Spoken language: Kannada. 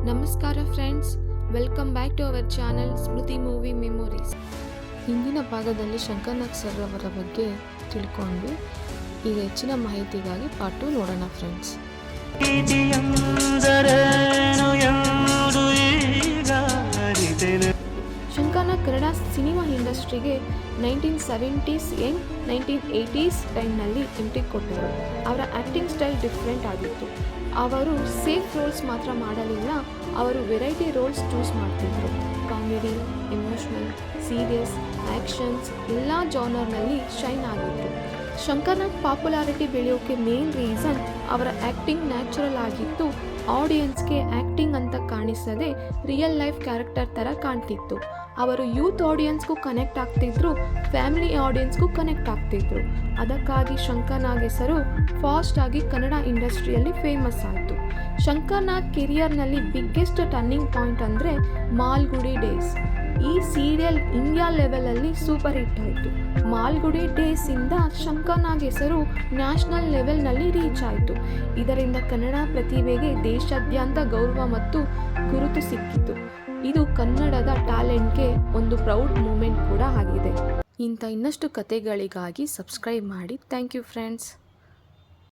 ನಮಸ್ಕಾರ friends, welcome back to our channel Smriti movie memories. ಇಂದಿನ ಭಾಗದಲ್ಲಿ ಶಂಕರ್ನಾಗ್ ಸರ್ ಅವರ ಬಗ್ಗೆ ತಿಳ್ಕೊಂಡ್ವಿ. ಈಗ ಹೆಚ್ಚಿನ ಮಾಹಿತಿಗಾಗಿ ಪಾರ್ಟ್ 2 ನೋಡೋಣ ಫ್ರೆಂಡ್ಸ್. ಶಂಕರ್ನಾಗ್ ಕನ್ನಡ ಸಿನಿಮಾ ಇಂಡಸ್ಟ್ರಿಗೆ 1970s ಆ್ಯಂಡ್ 1980s ಟೈಮ್ನಲ್ಲಿ ಎಂಟ್ರಿ ಕೊಟ್ಟರು. ಅವರ ಆ್ಯಕ್ಟಿಂಗ್ ಸ್ಟೈಲ್ ಡಿಫ್ರೆಂಟ್ ಆಗಿತ್ತು. ಅವರು ಸೇಫ್ ರೋಲ್ಸ್ ಮಾತ್ರ ಮಾಡಲಿಲ್ಲ, ಅವರು ವೆರೈಟಿ ರೋಲ್ಸ್ ಚೂಸ್ ಮಾಡ್ತಿದ್ರು. ಕಾಮಿಡಿ, ಎಮೋಷ್ನಲ್, ಸೀರಿಯಸ್, ಆ್ಯಕ್ಷನ್ಸ್ ಎಲ್ಲ ಜಾನರ್ನಲ್ಲಿ ಶೈನ್ ಆಗಿತ್ತು. ಶಂಕರ್ನಾಗ್ ಪಾಪ್ಯುಲಾರಿಟಿ ಬೆಳೆಯೋಕ್ಕೆ ಮೇನ್ ರೀಸನ್ ಅವರ ಆ್ಯಕ್ಟಿಂಗ್ ನ್ಯಾಚುರಲ್ ಆಗಿತ್ತು. ಆಡಿಯನ್ಸ್ಗೆ ಆ್ಯಕ್ಟಿಂಗ್ ಅಂತ ಕಾಣಿಸದೆ ರಿಯಲ್ ಲೈಫ್ ಕ್ಯಾರೆಕ್ಟರ್ ಥರ ಕಾಣ್ತಿತ್ತು. ಅವರು ಯೂತ್ ಆಡಿಯನ್ಸ್ಗೂ ಕನೆಕ್ಟ್ ಆಗ್ತಿದ್ರು, ಫ್ಯಾಮಿಲಿ ಆಡಿಯನ್ಸ್ಗೂ ಕನೆಕ್ಟ್ ಆಗ್ತಿದ್ರು. ಅದಕ್ಕಾಗಿ ಶಂಕರ್ನಾಗ್ ಹೆಸರು ಫಾಸ್ಟ್ ಆಗಿ ಕನ್ನಡ ಇಂಡಸ್ಟ್ರಿಯಲ್ಲಿ ಫೇಮಸ್ ಆಯಿತು. ಶಂಕರ್ನಾಗ್ ಕೆರಿಯರ್ನಲ್ಲಿ ಬಿಗ್ಗೆಸ್ಟ್ ಟರ್ನಿಂಗ್ ಪಾಯಿಂಟ್ ಅಂದರೆ ಮಾಲ್ಗುಡಿ ಡೇಸ್. ಈ ಸೀರಿಯಲ್ ಇಂಡಿಯಾ ಲೆವೆಲಲ್ಲಿ ಸೂಪರ್ ಹಿಟ್ ಆಯಿತು. ಮಾಲ್ಗುಡಿ ಡೇಸಿಂದ ಶಂಕರ್ನಾಗ್ ಹೆಸರು ನ್ಯಾಷನಲ್ ಲೆವೆಲ್ನಲ್ಲಿ ರೀಚ್ ಆಯಿತು. ಇದರಿಂದ ಕನ್ನಡ ಪ್ರತಿಭೆಗೆ ದೇಶಾದ್ಯಂತ ಗೌರವ ಮತ್ತು ಗುರುತು ಸಿಕ್ಕಿತು. ಇದು ಕನ್ನಡದ ಟ್ಯಾಲೆಂಟ್ಗೆ ಒಂದು ಪ್ರೌಡ್ ಮೂಮೆಂಟ್ ಕೂಡ ಆಗಿದೆ. ಇಂಥ ಇನ್ನಷ್ಟು ಕತೆಗಳಿಗಾಗಿ ಸಬ್ಸ್ಕ್ರೈಬ್ ಮಾಡಿ. Thank you friends.